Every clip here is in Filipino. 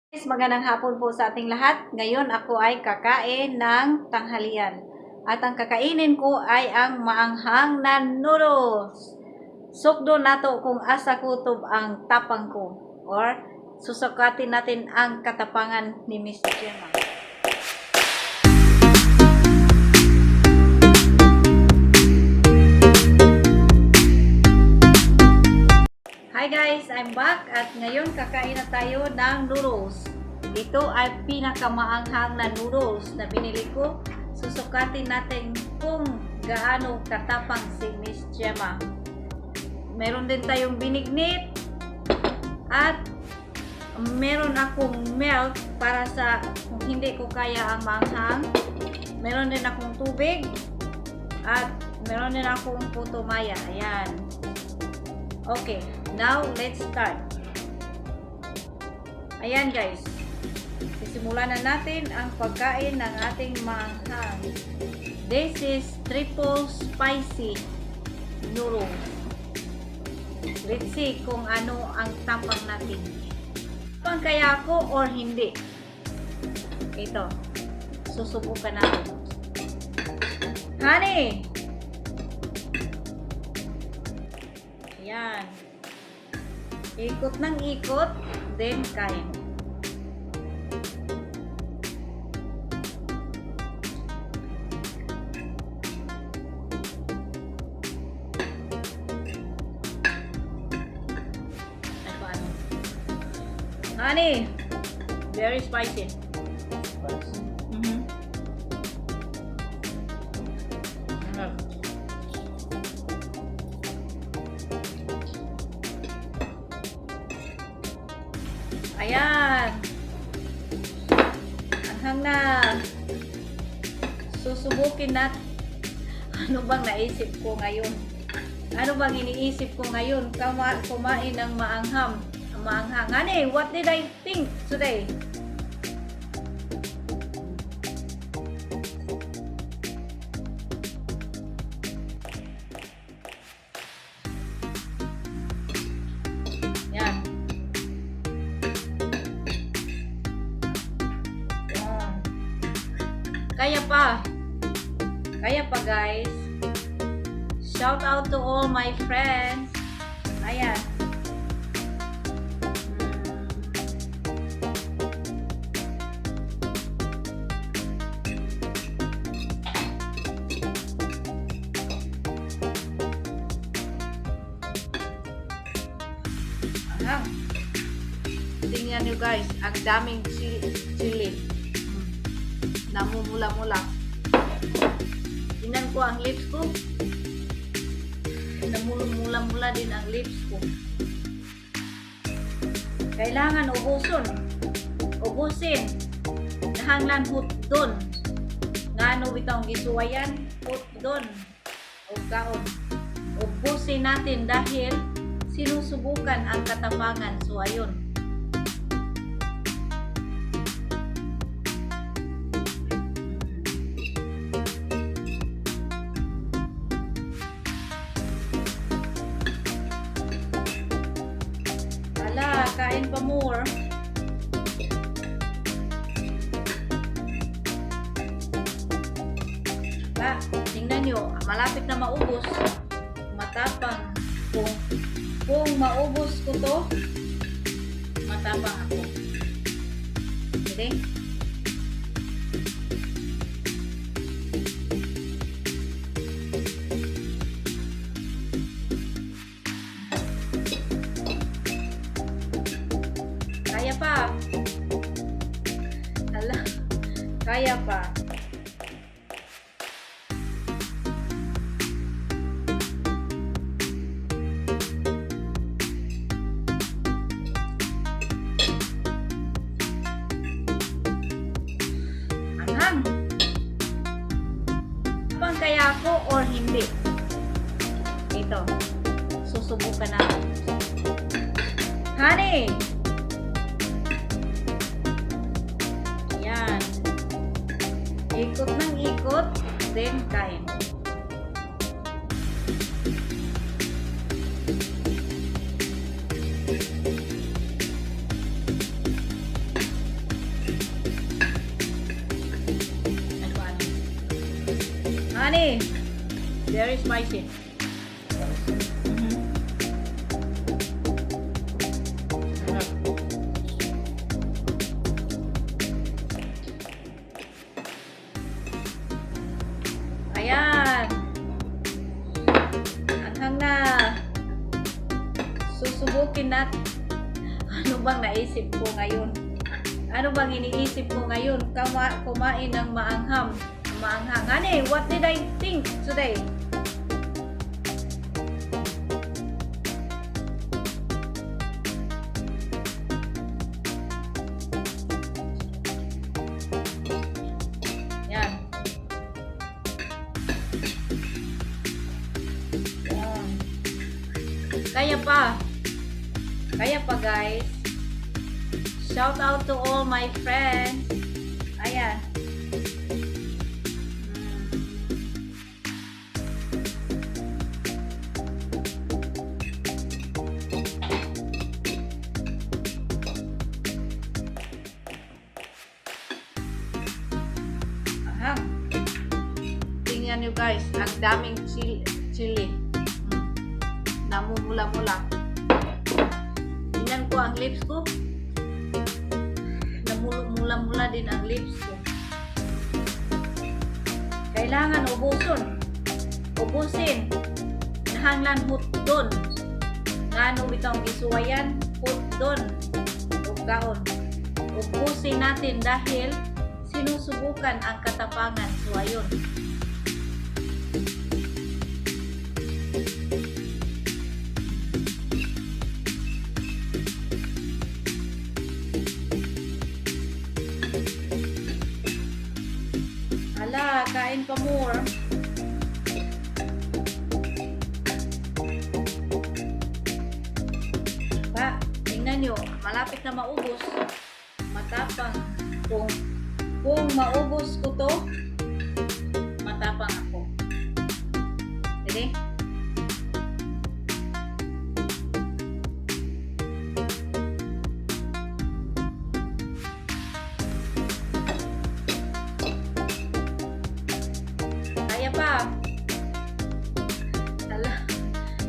Guys, magandang hapon po sa ating lahat. Ngayon ako ay kakain ng tanghalian. At ang kakainin ko ay ang maanghang na noodles. Sukdo nato kung asa kutob ang tapang ko. Or susukatin natin ang katapangan ni Miss Gemma. Hi guys, I'm back at ngayon kakain na tayo ng noodles. Ito ay pinakamaanghang na noodles na binili ko. Susukatin natin kung gaano katapang si Miss Gemma. Meron din tayong binignit at meron akong milk para sa kung hindi ko kaya ang maanghang. Meron din akong tubig at meron din akong puto maya. Ayan. Okay, now let's start. Ayan guys, sisimulan na natin ang pagkain ng ating maanghang. This is triple spicy noodles. Let's see kung ano ang tapang natin. Tapang kaya ako or hindi? Ito, susubukan natin. Honey! Yan. Ikot ng ikot, then kain. Honey, very spicy. Ayan. Anghang na. Susubukin natin. Ano bang naisip ko ngayon? Ano bang iniisip ko ngayon? Kumain ng maanghang. Honey, what did I think today? Yan. Kaya pa guys. Shout out to all my friends. Ayan. Ayan. Tingnan nyo guys, ang daming chili. Namumula-mula. Tingnan ko ang lips ko. Namumula-mula din ang lips ko. Kailangan ubusin. Nahanglan hot doon. Ngano bitang gisuwayan, hot doon. O kaon. Ubusin natin dahil sinusubukan ang katapangan. So ayun. Kain pa more. Tingnan nyo, malapit na maubos. Matapang. Kung maubos ko to, matapang ako. Okay? Kaya pa. Anghang. Tapang kaya ako or hindi? Ito. Susubukan natin. Honey! Ikot ng ikot, then kain. Honey, very spicy. Ayan. Anghang na. Susubukin natin. Ano bang naisip ko ngayon? Ano bang iniisip ko ngayon? Kumain ng maanghang. Honey, what did I think today? Yan. Kaya pa guys. Shout out to all my friends. Ayan. Aha. Tingnan nyo guys, ang daming chili. Namumula-mula. Tingnan ko ang lips ko. Namumula-mula din ang lips ko. Kailangan ubusin. Nahanglan hutdon. Ngano bitong gisuwayan, hutdon. Ugkaon. Ubusin natin dahil sinusubukan ang katapangan. So ayun. Ala, kain pa more. Ba, tingnan nyo, malapit na maubos. Matapang. Kung maubos ko to, matapang ako. Sige?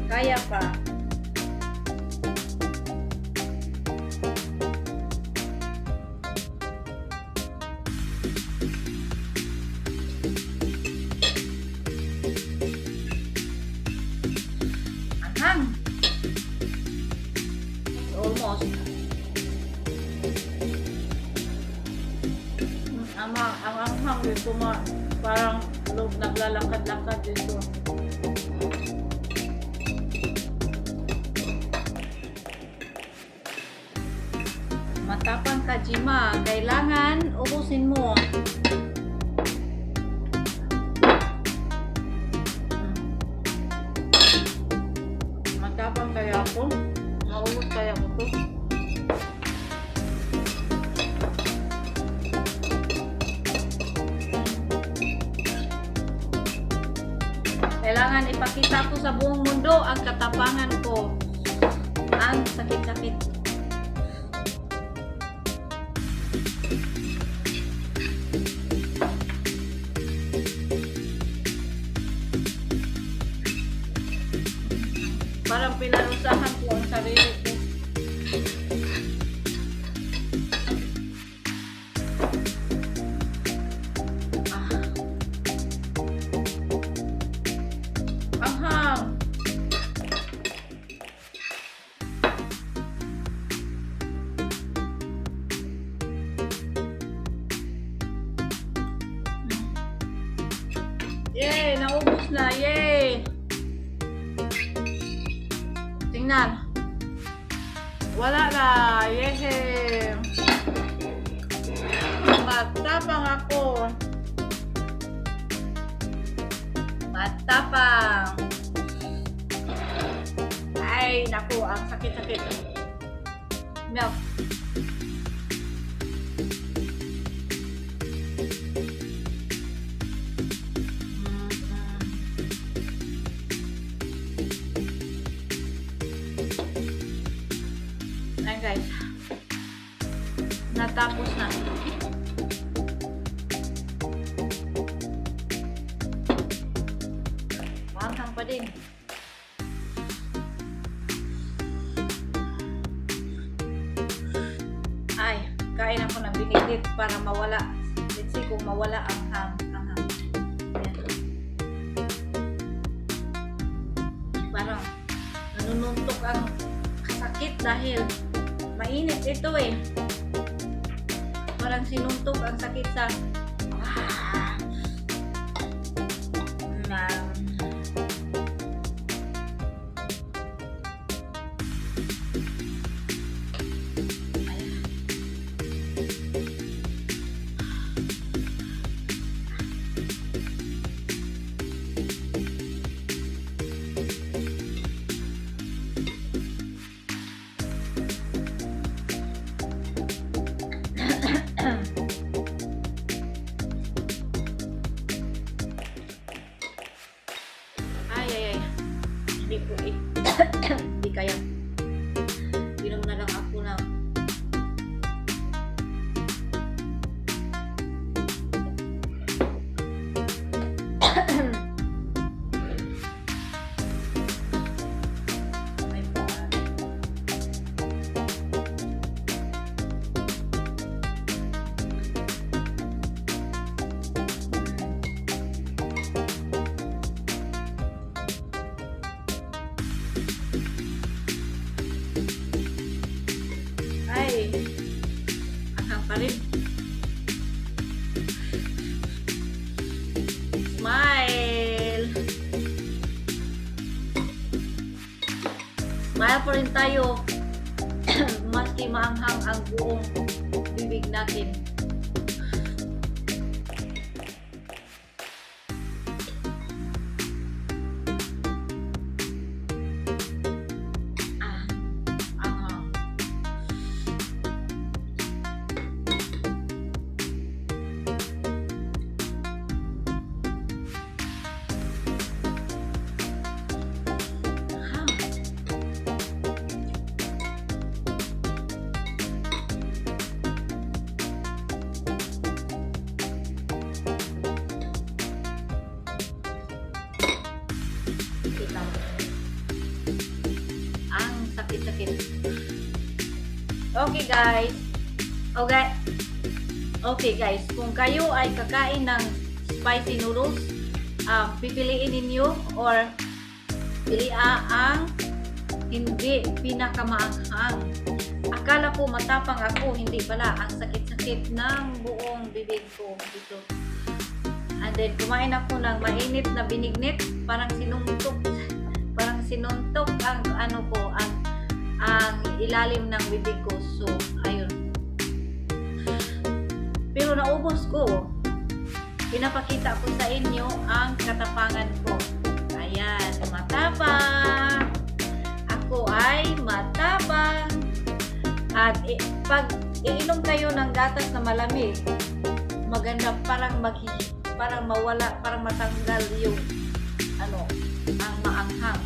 Kaya pa. Anghang. Almost. Ang anghang dito parang naglalakad-lakad dito. Matapang ka, Gemma. Kailangan ubusin mo. Matapang kaya ako? Maubos kaya ko to? Kailangan ipakita ko sa buong mundo ang katapangan ko. Ang sakit-sakit. Parang pinarusahan ko ang sarili ko. Anghang. Yay! Naubos na! Yay! Tingnan. Wala na. Yay! Matapang ako. Matapang. Ay, naku. Ang sakit-sakit. Milk. Ayan guys, natapos na. din. Ay, kain ako ng binigit para mawala. Let's see kung mawala ang hang. Parang nanununtok ang sakit dahil mainit ito eh. Parang sinuntok ang sakit sa hindi po eh. Hindi kaya. Inom na lang ako ng anghang pa rin. Smile! Smile pa rin tayo maski maanghang ang buong bibig natin. Ang sakit-sakit. Okay guys. Okay guys, kung kayo ay kakain ng spicy noodles, pipiliin ninyo or ang hindi pinakamaanghang. Akala ko matapang ako, hindi pala. Ang sakit-sakit ng buong bibig ko dito. And then kumain ako ng mainit na binignit, parang sinuntok ang ang ilalim ng bibig ko. So ayun, pero naubos ko. Pinapakita ko sa inyo ang katapangan ko. Ayan, matapang. Ako ay matapang. At pag iinom kayo ng gatas na malamig, maganda, parang mawala, parang matanggal yung ang maanghang.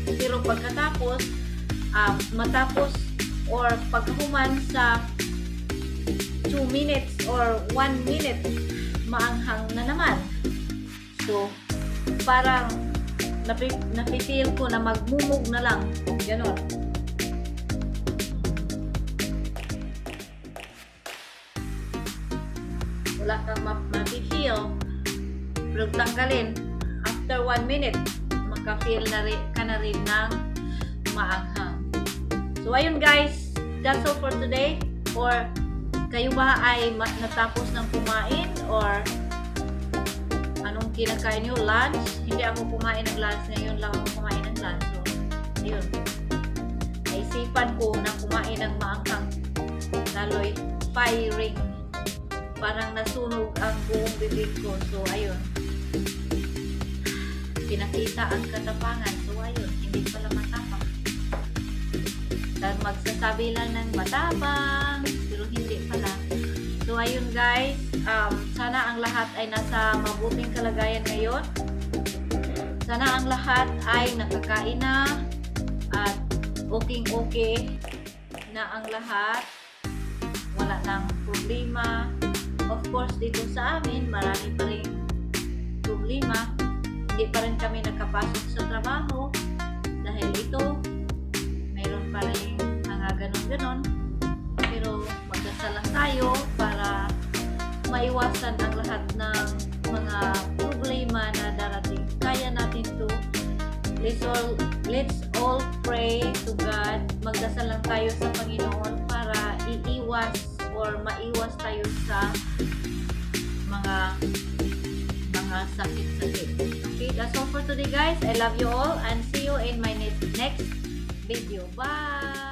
Pero pagkatapos matapos or paghuman sa 2 minutes or 1 minute, maanghang na naman. So parang napipil ko na magmumog na lang, ganon. Wala kang mapipil, pero tanggalin after 1 minute, makafeel ka na rin ng maanghang. So ayun guys, that's all for today. Or kayo ba ay natapos ng kumain or anong kinakain nyo? Lunch? Hindi ako kumain ng lunch ngayon, lang ako kumain ng lunch. So ayun, naisipan ko na kumain ng maanghang, lalo'y firing, parang nasunog ang buong bibig ko. So ayun, pinakita ang katapangan. So ayun, hindi pala matapang. Dahil magsasabi lang ng matapang, pero hindi pala. So ayun guys, sana ang lahat ay nasa mabuting kalagayan ngayon. Sana ang lahat ay nakakain na at okay na ang lahat. Wala nang problema. Of course, dito sa amin, marami pa rin problema. hindi pa rin kami nakapasok sa trabaho dahil ito mayroon pa rin mga ganon-ganon, pero magdasal lang tayo para maiwasan ang lahat ng mga problema na darating. Kaya natin to. Let's all pray to God. Magdasal lang tayo sa Panginoon para iiwas or maiwas tayo sa mga sakit-sakit. Okay, that's all for today guys. I love you all and see you in my next video. Bye!